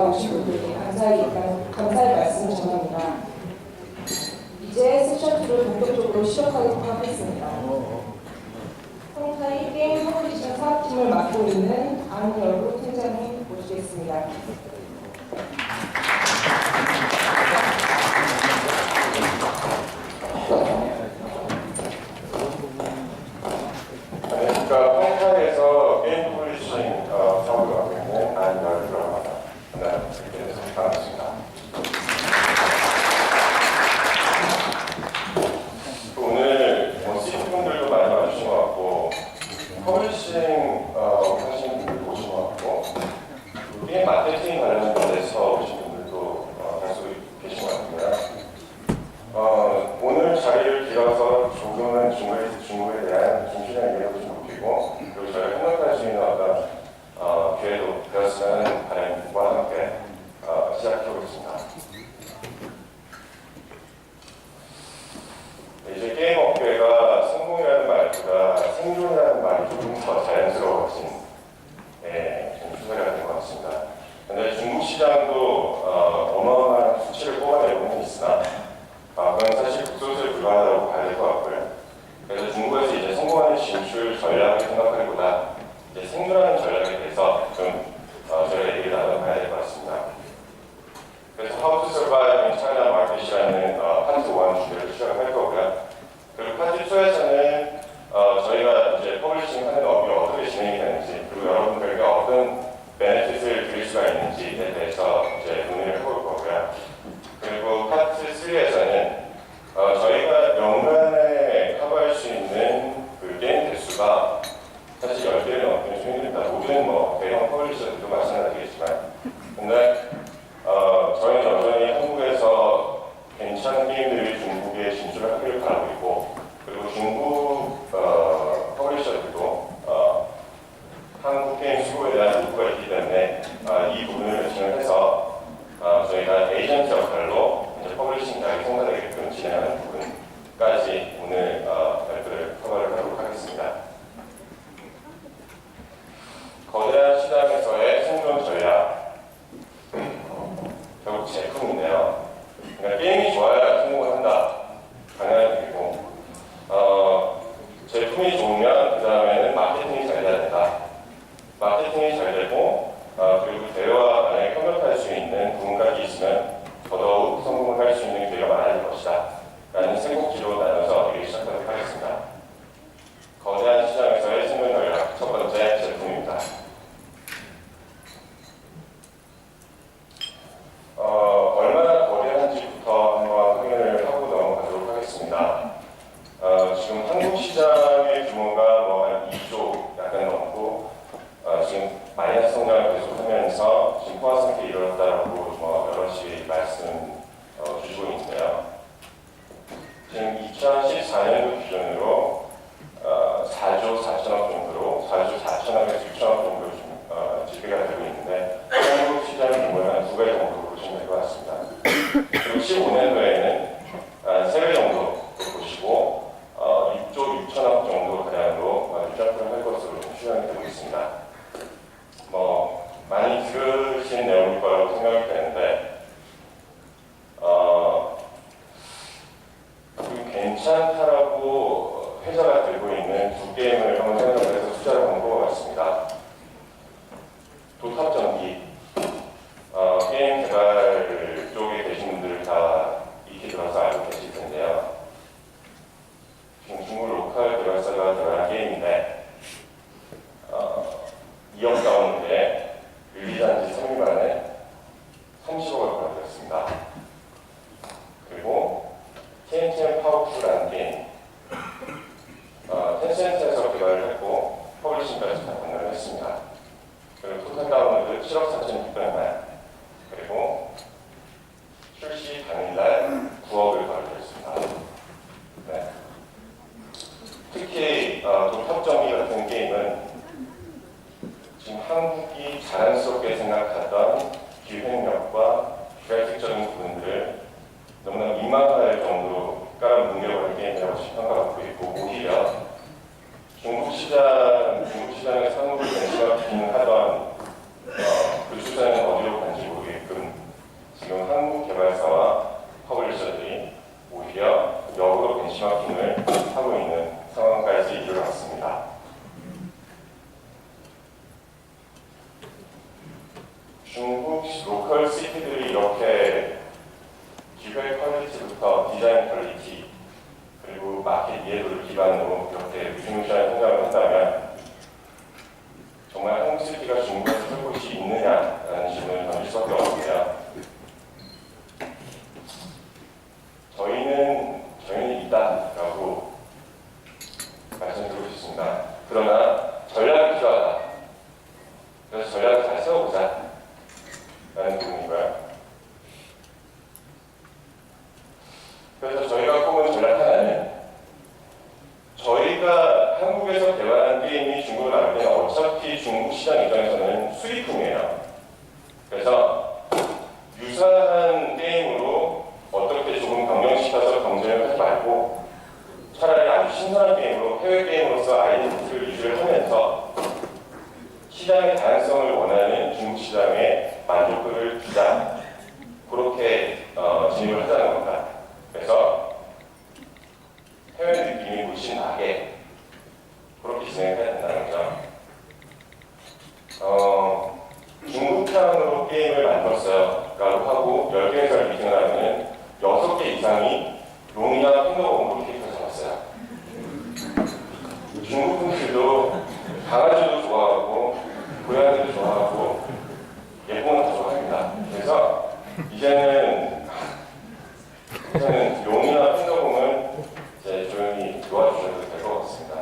나오신 분들께 감사의 말씀을 전합니다. 이제 섹션 2를 본격적으로 시작하도록 하겠습니다. 홍사의 게임 퍼블리싱 사업팀을 맡고 있는 안여루 팀장님 모시겠습니다. 안녕하십니까. 홍사에서 게임 퍼블리싱 사업을 맡고 있는 안여루라고 합니다. 네, 반갑습니다. 오늘 시분들도 많이 와주신 것 같고 퍼블리싱 하시는 분들도 오신 것 같고 게임 마케팅 관련돼서 오신 분들도 다수 계신 것 같고요. 오늘 자리를 빌어서 조금은 중국에 대한 진실한 이해도 좀 높이고 그리고 저희가 협력할 수 있는 어떤 기회도 되었으면 하는 바람과 함께 시작해보겠습니다. 이제 게임 업계가 성공이라는 말보다 생존이라는 말이 조금 더 자연스러워진 추세가 된 것 같습니다. 그런데 중국 시장도 어마어마한 수치를 뽑아내고는 있으나 그건 사실 극소수에 불과하다고 봐야 될 것 같고요. 그래서 중국에서 이제 성공하는 진출 전략을 생각하기보다 이제 생존하는 전략에 대해서 좀 저희가 얘기를 나눠봐야 될 것 같습니다. 그래서 How to Survive in China Market이라는 파트 1 주제를 시작할 거고요. 그리고 파트 2에서는 저희가 이제 퍼블리싱 하는 업이 어떻게 진행이 되는지 그리고 여러분들에게 어떤 베네핏을 드릴 수가 있는지에 대해서 이제 논의를 해볼 거고요. 그리고 파트 3에서는 저희가 연간에 커버할 수 있는 그 게임 개수가 사실 10개를 넘기는 좀 힘듭니다. 모든 대형 퍼블리셔들도 마찬가지겠지만 근데 저희는 여전히 한국에서 괜찮은 게임들이 중국에 진출을 하기를 바라고 있고 그리고 중국 퍼블리셔들도 한국 게임 수요에 대한 요구가 있기 때문에 이 부분을 매칭을 해서 저희가 에이전트 역할로 이제 퍼블리싱 계약이 성사되게끔 진행하는 부분까지 오늘 발표를 커버를 하도록 하겠습니다. 거대한 시장에서의 생존 전략 결국 제품인데요. 그러니까 게임이 좋아야 성공을 한다. 당연한 얘기고 제품이 좋으면 그 다음에는 마케팅이 잘 돼야 된다. 마케팅이 잘 되고 그리고 대회와 만약에 협력할 수 있는 부분까지 있으면 더더욱 성공을 할 수 있는 기회가 많아질 것이다. 라는 생각지로 나눠서 얘기 시작하도록 하겠습니다. 거대한 시장에서의 생존 전략 첫 번째 제품입니다. 얼마나 거대한지부터 한번 확인을 하고 넘어가도록 하겠습니다. 지금 한국 시장의 규모가 한 2조 약간 넘고 지금 마이너스 성장을 계속하면서 지금 포화 상태에 이르렀다라고 여럿이 말씀 주시고 있는데요. 지금 2014년도 기준으로 4조 4천억 정도로 4조 4천억에서 6천억 정도로 집계가 되고 있는데 한국 시장 규모는 한 2배 정도 보시면 될 것 같습니다. 그리고 15년도에는 3배 정도 보시고 6조 6천억 정도 가량으로 유작품을 할 것으로 추정이 되고 있습니다. 많이 들으신 내용일 거라고 생각이 되는데 괜찮다라고 회사가 들고 있는 두 게임을 한번 생각을 해서 숫자를 한번 뽑아봤습니다. 도탑전기 게임 개발 쪽에 계신 분들 다 익히 들어서 알고 계실 텐데요. 지금 중국 로컬 개발사가 들어간 게임인데 2억 가운데 릴리즈한 지 3일 만에 30억을 벌어들였습니다. 그리고 TNTN 파워풀이라는 게임 텐센트에서 개발을 했고 퍼블리싱까지 다 관련을 했습니다. 그리고 토탈 다운로드 7억 4,600만 그리고 출시 당일날 9억을 벌어들였습니다. 네. 특히 도탑정기 같은 게임은 지금 한국이 자랑스럽게 생각하던 기획력과 그래픽적인 부분들을 너무나 민망할 정도로 깔아뭉개버린 게임이라고 평가받고 있고 오히려 중국 시장에서 한국을 벤치마킹하던 그 추세는 어디로 간지 모르겠고 중국 로컬 시티들이 이렇게 기획 퀄리티부터 디자인 퀄리티 그리고 마켓 이해도를 기반으로 이렇게 무시무시한 성장을 한다면 정말 한국 시티가 중국에서 살 곳이 있느냐라는 질문을 던질 수밖에 없는데요. 저희는 있다라고 말씀드리고 싶습니다. 그러나 전략이 필요하다. 그래서 전략을 잘 세워보자 라는 부분이고요. 그래서 저희가 꼽은 전략 하나는 저희가 한국에서 개발한 게임이 중국으로 나갈 때는 어차피 중국 시장 입장에서는 수입품이에요. 그래서 유사한 게임으로 어떻게 조금 변경시켜서 경쟁을 하지 말고 차라리 아주 신선한 게임으로 해외 게임으로서 아이덴티티를 유지를 하면서 시장의 다양성을 원하는 중국 시장에 만족도를 주자 그렇게 진입을 하자는 겁니다. 그래서 해외 느낌이 훨씬 나게 그렇게 진행을 해야 된다는 거죠. 중국향으로 게임을 만들었어요 라고 하고 10개에서 미팅을 하면 6개 이상이 롱이나 핑거봉으로 캐릭터 잡았어요. 중국 분들도 강아지도 좋아하고 고양이도 좋아하고 예쁜 건 다 좋아합니다. 그래서 이제는 용이나 핑거봉은 이제 조용히 놓아주셔도 될 것 같습니다.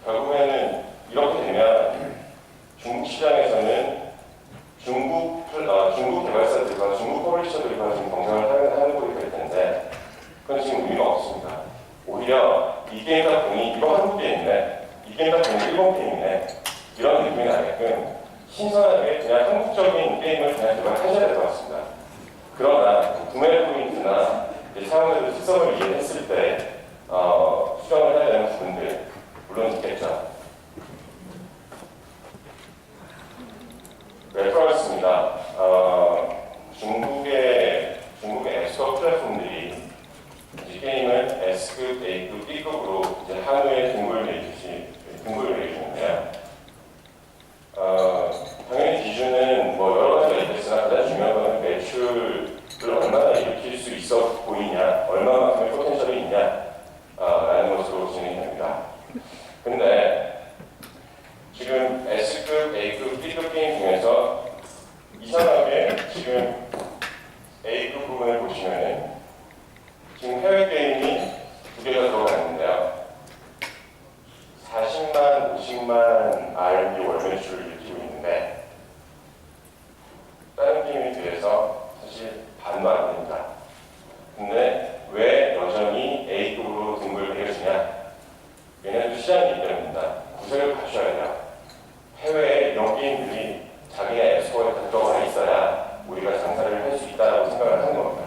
결국에는 이렇게 되면 중국 시장에서는 중국 개발사들과 중국 퍼블리셔들과 지금 경쟁을 하는 곳이 될 텐데 그건 지금 의미가 없습니다. 오히려 이 게임 같은 이거 한국 게임이네, 이 게임 같은 일본 게임이네 이런 느낌이 나게끔 신선하게 그냥 한국적인 게임을 그냥 개발하셔야 될 것 같습니다. 그러나 구매 포인트나 사용자들 특성을 이해했을 때 수정을 해야 되는 부분들 물론 있겠죠. 레퍼런스입니다. 중국의 앱스토어 플랫폼들이 이제 게임을 S급, A급, B급으로 이제 한우에 등급을 매기는데요. 당연히 기준은 뭐 여러 가지가 있겠으나 가장 중요한 건 매출을 얼마나 일으킬 수 있어 보이냐, 얼마만큼의 포텐셜이 있냐 라는 것으로 진행이 됩니다. 근데 지금 S급, A급, B급 게임 중에서 이상하게 지금 A급 부분을 보시면은 지금 해외 게임이 2개가 들어가 있는데요. 40만, 50만 RMB 월 매출을 일으키고 있는데 다른 게임에 비해서 사실 반도 안 됩니다. 근데 왜 여전히 A급으로 등급을 매겨주냐? 얘네도 시장이기 때문입니다. 구색을 갖춰야 돼요. 해외에 이런 게임들이 자기네 앱스토어에 들어가 있어야 우리가 장사를 할 수 있다고 생각을 하는 겁니다.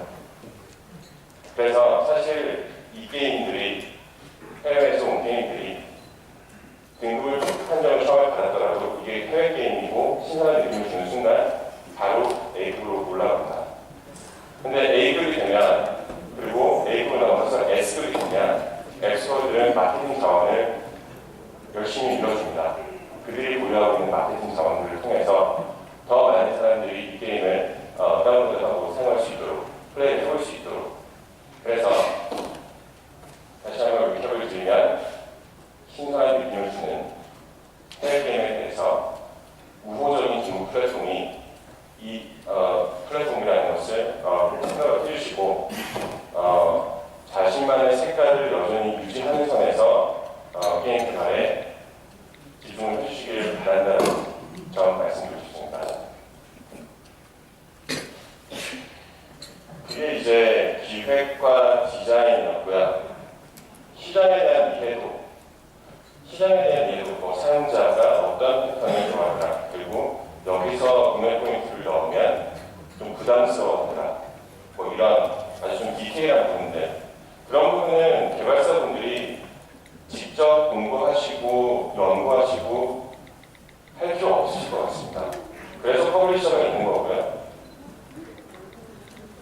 그래서 사실 이 게임들이 해외에서 온 게임들이 등급을 판정을 처음에 받았더라도 이게 해외 게임이고 신선한 느낌을 주는 순간 바로 A급으로 올라갑니다. 근데 A급이 되면 그리고 A급을 넘어서 S급이 되면 앱스토어들은 마케팅 자원을 열심히 밀어줍니다. 그들이 보유하고 있는 마케팅 자원들을 통해서 더 많은 사람들이 이 게임을 다운로드하고 사용할 수 있도록 플레이를 해볼 수 있도록 그래서 다시 한번 리캡을 드리면 신선한 느낌을 주는 해외 게임에 대해서 우호적인 중국 플랫폼이 이 플랫폼이라는 것을 생각을 해주시고 자신만의 색깔을 여전히 유지하는 선에서 게임 개발에 집중을 해주시길 바란다는 점 말씀드리고 싶습니다. 그게 이제 기획과 디자인이었고요. 시장에 대한 이해도, 뭐 사용자가 어떤 패턴을 좋아하나, 그리고 여기서 구매 포인트를 넣으면 좀 부담스러워한다. 뭐 이런 아주 좀 디테일한 부분들. 그런 부분은 개발사분들이 직접 공부하시고 연구하시고 할 필요 없으실 것 같습니다. 그래서 퍼블리셔가 있는 거고요.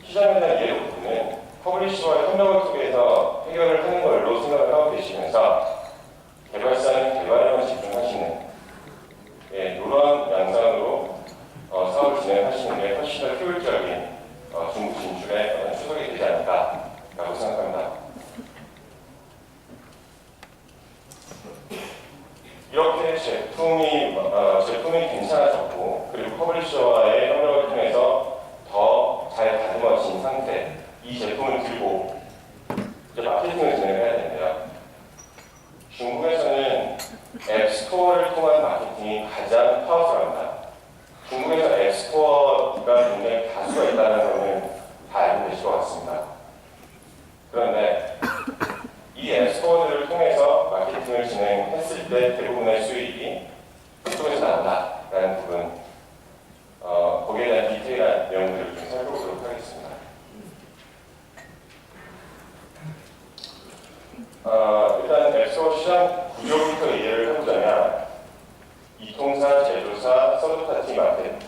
시장에 대한 이해 부분은 퍼블리셔와의 협력을 통해서 해결을 하는 걸로 생각을 하고 계시면서 개발사는 개발에만 집중하시는 이런 양상으로 있고, 그리고 퍼블리셔와의 협력을 통해서 더 잘 다듬어진 상태, 이 제품을 들고 이제 마케팅을 진행해야 되는데요. 중국에서는 앱스토어를 통한 마케팅이 가장 파워풀합니다. 중국에서 앱스토어가 굉장히 다수가 있다는 것은 다 알고 계실 것 같습니다. 그런데 이 앱스토어들을 통해서 마케팅을 진행했을 때 대부분의 수익이 그쪽에서 나온다라는 부분, 거기에 대한 디테일한 내용들을 좀 살펴보도록 하겠습니다. 일단 앱스토어 시장 구조부터 이해를 해보자면 이통사, 제조사, 서드파티 마켓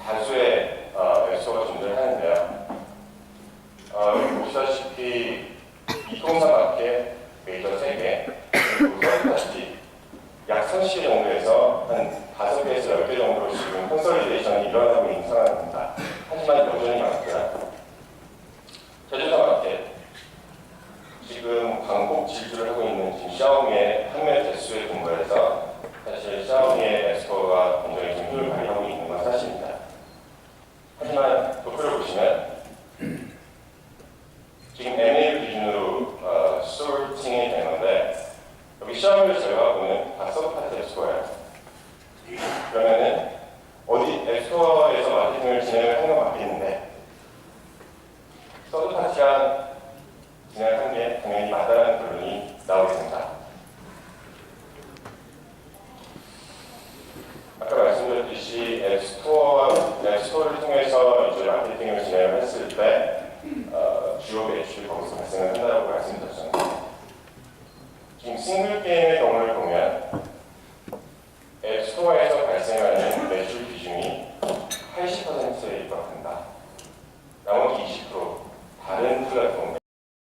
다수의 앱스토어가 존재하는데요. 여기 보시다시피 이통사 마켓 메이저 3개, 그리고 서드파티 약 30개 정도에서 한 5개에서 10개 정도로 지금 컨설리데이션이 일어나고 있는 상황입니다. 하지만 여전히 많고요. 제조사 마켓, 지금 광폭 질주를 하고 있는 지금 샤오미의 판매 대수에 근거해서 사실 샤오미의 앱스토어가 굉장히 좀 힘을 발휘하고 있는 건 사실입니다. 하지만 도표를 보시면 지금 MA를 기준으로 소팅이 되는데 여기 샤오미를 제가 보는 다 서드파티 앱스토어예요. 그러면은 어디 앱스토어에서 마케팅을 진행을 하는 건 맞겠는데 서드파티랑 진행한 게 당연히 맞다라는 결론이 나오겠습니다. 아까 말씀드렸듯이 앱스토어를 통해서 이제 마케팅을 진행을 했을 때 주요 매출이 거기서 발생을 한다고 말씀드렸잖아요. 지금 싱글 게임의 경우를 보면 앱스토어에서